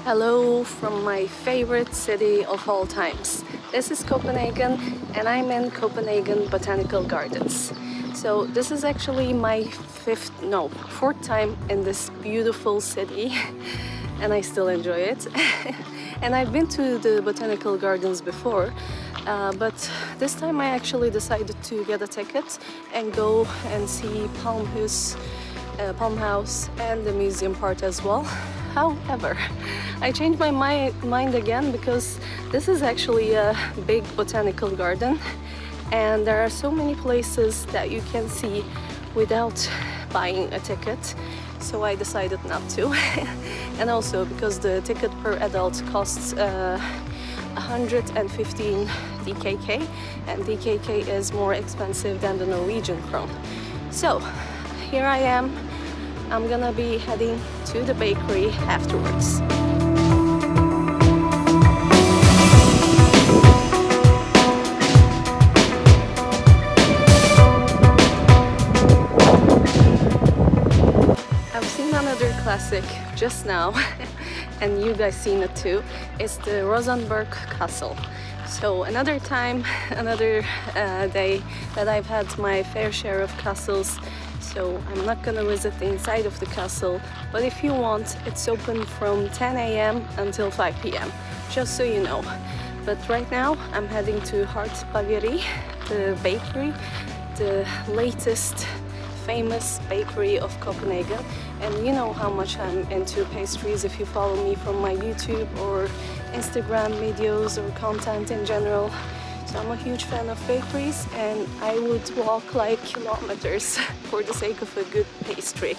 Hello from my favorite city of all times. This is Copenhagen and I'm in Copenhagen Botanical Gardens. So this is actually my fourth time in this beautiful city and I still enjoy it. And I've been to the Botanical Gardens before, but this time I actually decided to get a ticket and go and see Palm House and the museum part as well. However, I changed my mind again because this is actually a big botanical garden and there are so many places that you can see without buying a ticket, so I decided not to. And also because the ticket per adult costs 115 DKK and DKK is more expensive than the Norwegian krone. So here I am. I'm gonna be heading to the bakery afterwards. I've seen another classic just now and you guys seen it too. It's the Rosenborg Castle. So another time, another day that I've had my fair share of castles. So I'm not gonna visit the inside of the castle, but if you want, it's open from 10 AM until 5 PM, just so you know. But right now I'm heading to Bakery, the bakery, the latest famous bakery of Copenhagen. And you know how much I'm into pastries if you follow me from my YouTube or Instagram videos or content in general. So I'm a huge fan of bakeries and I would walk like kilometers for the sake of a good pastry.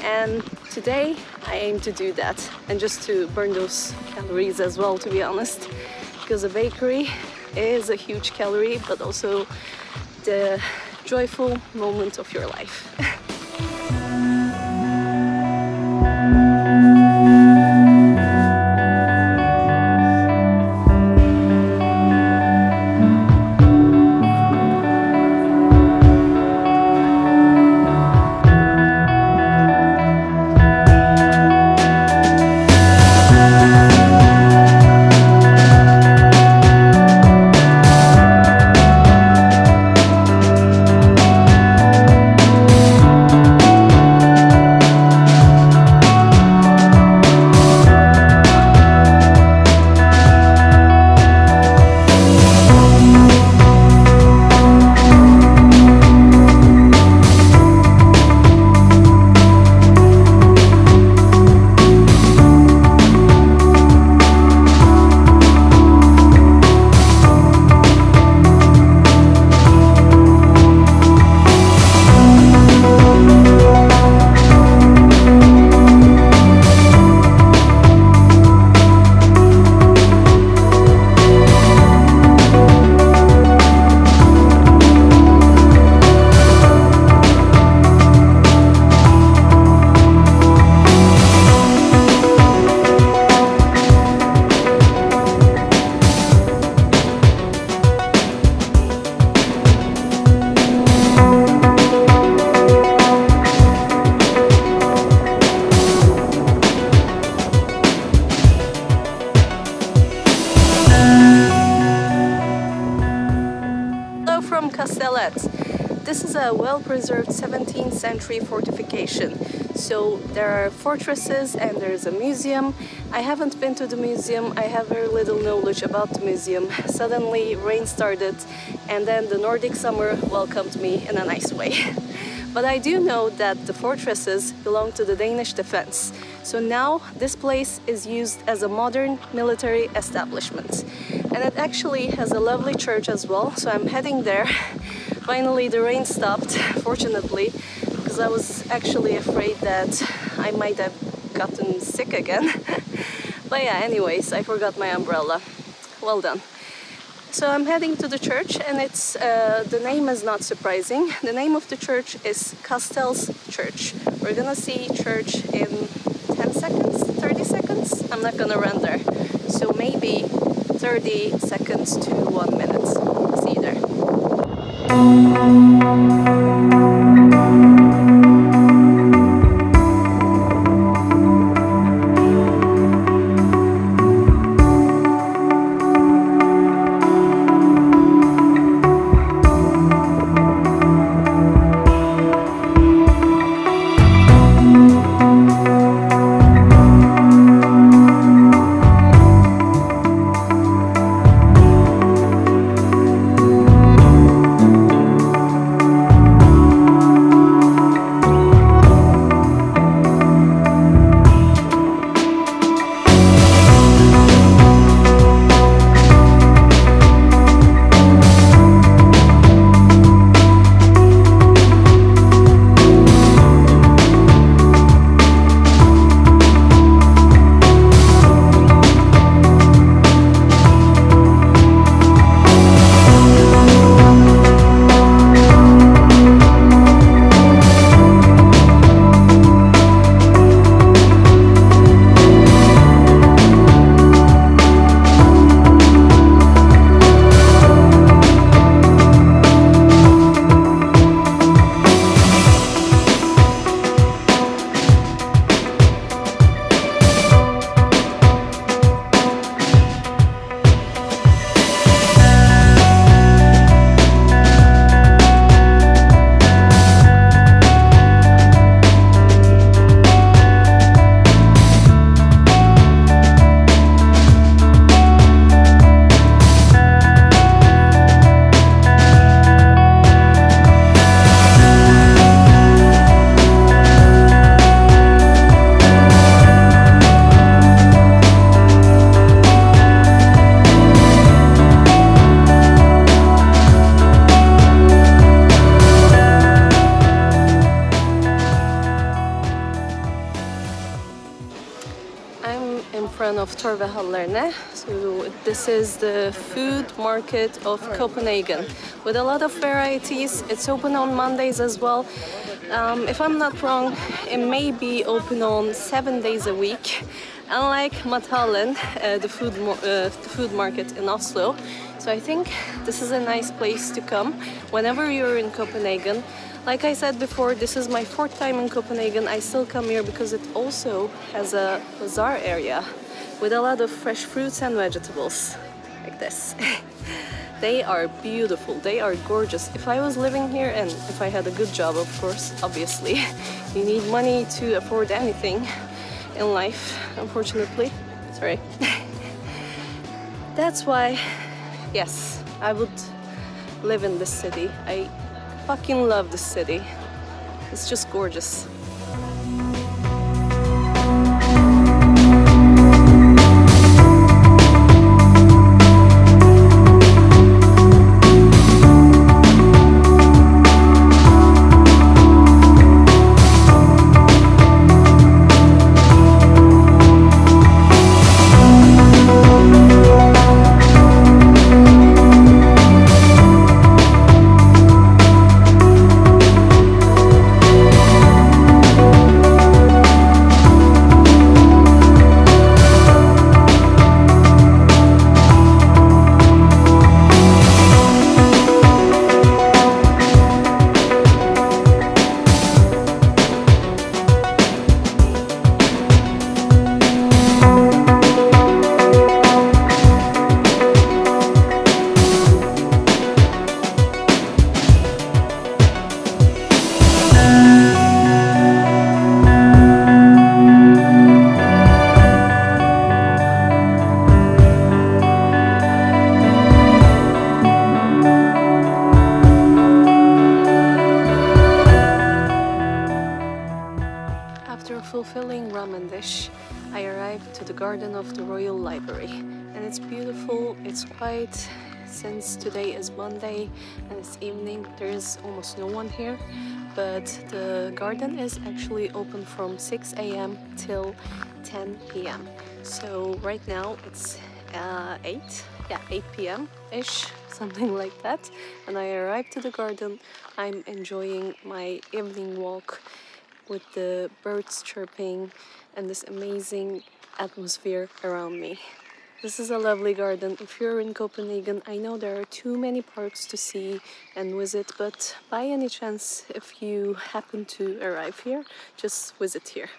And today I aim to do that and just to burn those calories as well, to be honest, because a bakery is a huge calorie but also the joyful moment of your life. This is a well-preserved 17th century fortification. So there are fortresses and there's a museum. I haven't been to the museum, I have very little knowledge about the museum. Suddenly rain started and then the Nordic summer welcomed me in a nice way. But I do know that the fortresses belong to the Danish defense. So now this place is used as a modern military establishment. And it actually has a lovely church as well, so I'm heading there. Finally the rain stopped, fortunately, because I was actually afraid that I might have gotten sick again. But yeah, anyways, I forgot my umbrella. Well done. So I'm heading to the church and it's the name is not surprising. The name of the church is Castell's Church. We're gonna see church in 10 seconds, 30 seconds, I'm I'm not gonna render. So maybe 30 seconds to 1 minute. See you there. Of Torvehallerne. So this is the food market of Copenhagen with a lot of varieties. It's open on Mondays as well. If I'm not wrong, it may be open on 7 days a week, unlike Mathallen, the food market in Oslo. So I think this is a nice place to come whenever you're in Copenhagen. Like I said before, this is my 4th time in Copenhagen. I still come here because it also has a bazaar area with a lot of fresh fruits and vegetables, like this. They are beautiful, they are gorgeous. If I was living here and if I had a good job, of course, obviously, you need money to afford anything in life, unfortunately. Sorry. That's why, yes, I would live in this city. I fucking love this city. It's just gorgeous. Fulfilling ramen dish, I arrived to the garden of the Royal Library, and it's beautiful. It's quiet since today is Monday and it's evening. There is almost no one here, but the garden is actually open from 6 a.m. till 10 p.m. So right now it's 8 p.m. ish, something like that, and I arrived to the garden. I'm enjoying my evening walk with the birds chirping and this amazing atmosphere around me. This is a lovely garden. If you're in Copenhagen, I know there are too many parks to see and visit, but by any chance, if you happen to arrive here, just visit here.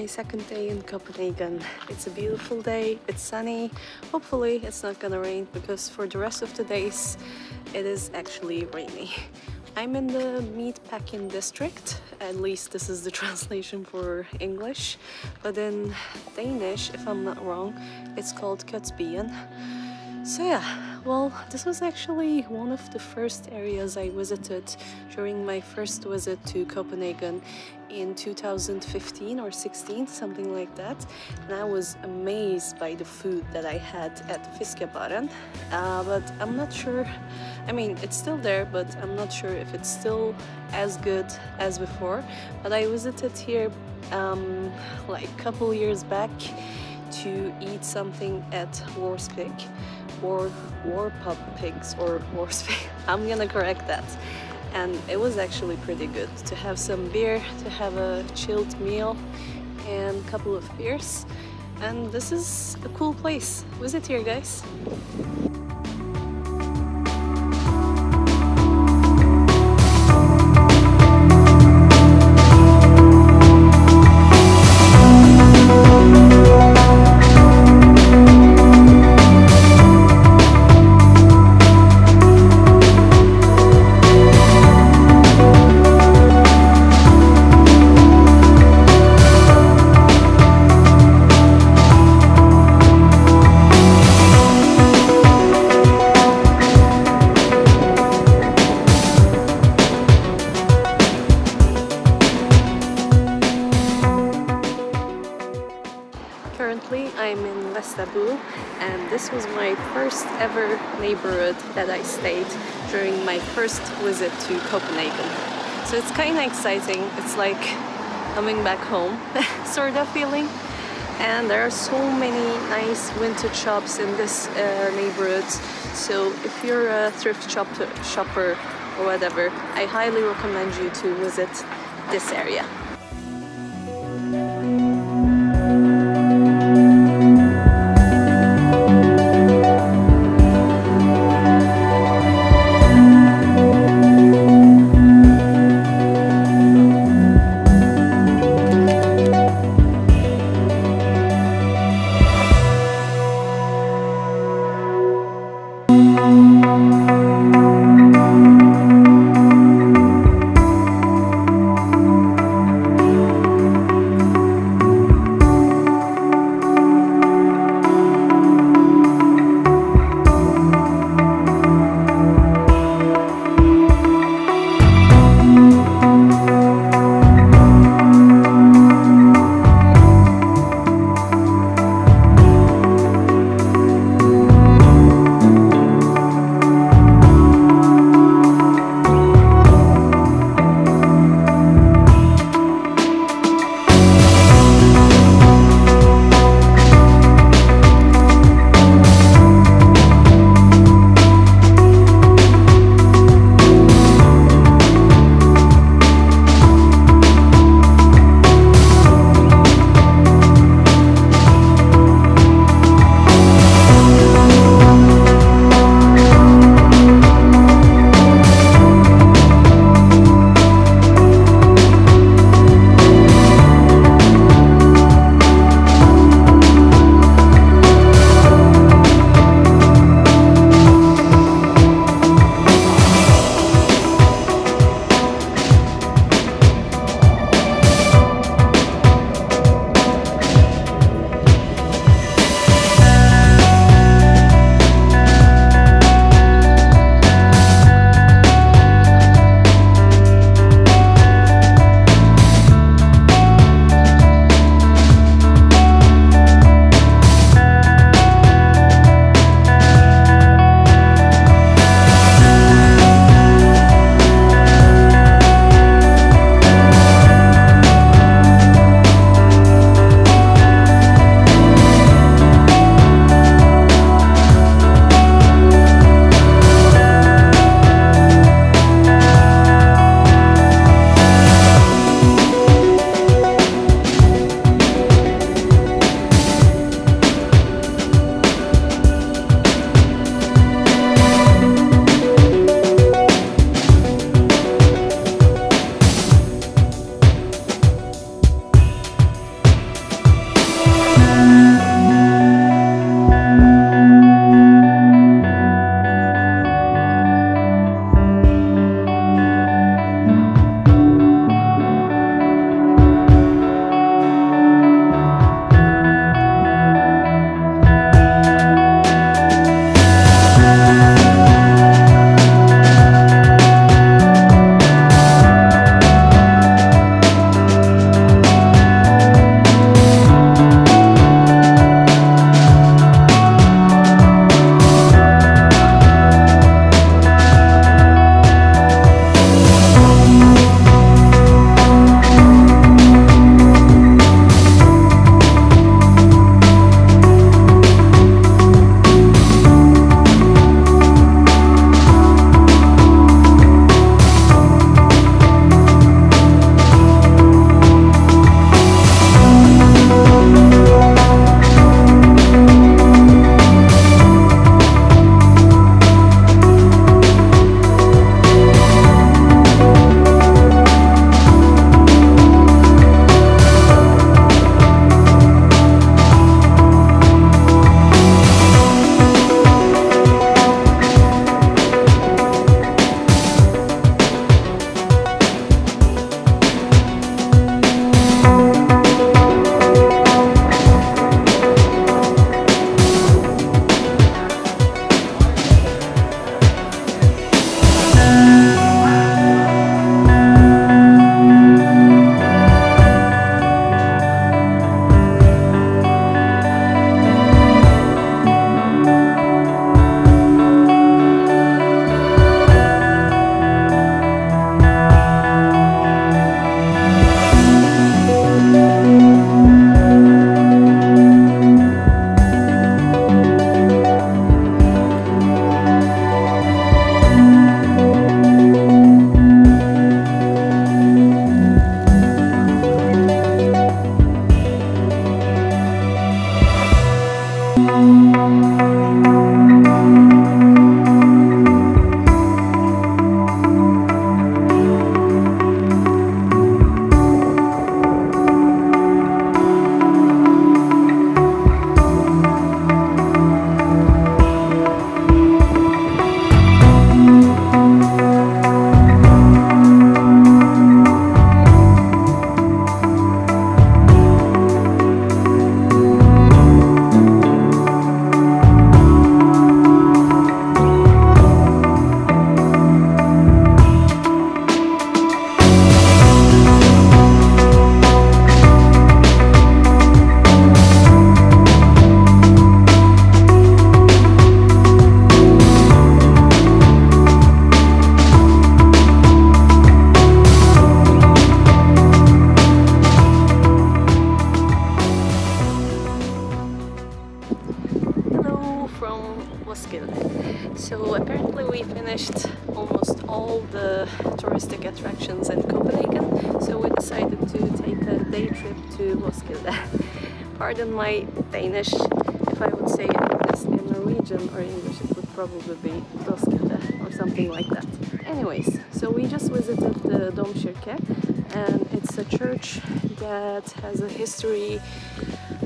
Second day in Copenhagen. It's a beautiful day, it's sunny. Hopefully it's not gonna rain because for the rest of the days it is actually rainy. I'm in the meat packing district, at least this is the translation for English, but in Danish, if I'm not wrong, it's called Köttbyen. So yeah, well, this was actually one of the first areas I visited during my first visit to Copenhagen in 2015 or 16, something like that. And I was amazed by the food that I had at Fiskebaren, but I'm not sure, I mean, it's still there, but I'm not sure if it's still as good as before. But I visited here like a couple years back to eat something at Warspig. Warpub Pigs or Warspig. I'm gonna correct that. And it was actually pretty good to have some beer, to have a chilled meal and a couple of beers. And this is a cool place. Visit here, guys. I'm in Vesterbro, and this was my first ever neighborhood that I stayed during my first visit to Copenhagen. So it's kind of exciting. It's like coming back home sort of feeling. And there are so many nice vintage shops in this neighborhood. So if you're a thrift shopper or whatever, I highly recommend you to visit this area. almost all the touristic attractions in Copenhagen, so we decided to take a day trip to Roskilde. Pardon my Danish. If I would say this in Norwegian or English, it would probably be Roskilde or something like that. Anyways, so we just visited the Domkirke, and it's a church that has a history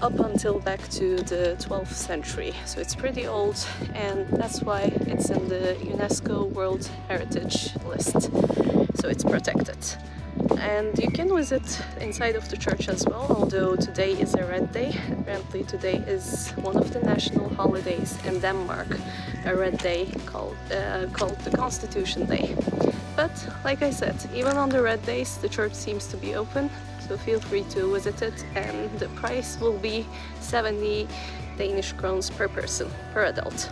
up until back to the 12th century. So it's pretty old, and that's why it's in the UNESCO World Heritage List. So it's protected. And you can visit inside of the church as well, although today is a red day. Apparently today is one of the national holidays in Denmark, a red day called the Constitution Day. But like I said, even on the red days the church seems to be open, so feel free to visit it, and the price will be 70 Danish crowns per person, per adult.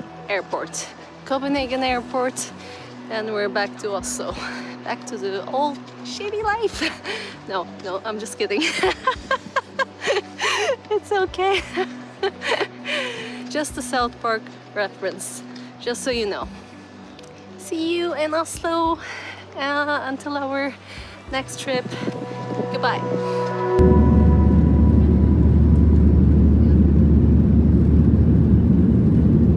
the airport, Copenhagen airport, and we're back to Oslo, back to the old shitty life. No, I'm just kidding. It's okay. Just a South Park reference, just so you know. See you in Oslo until our next trip. Goodbye.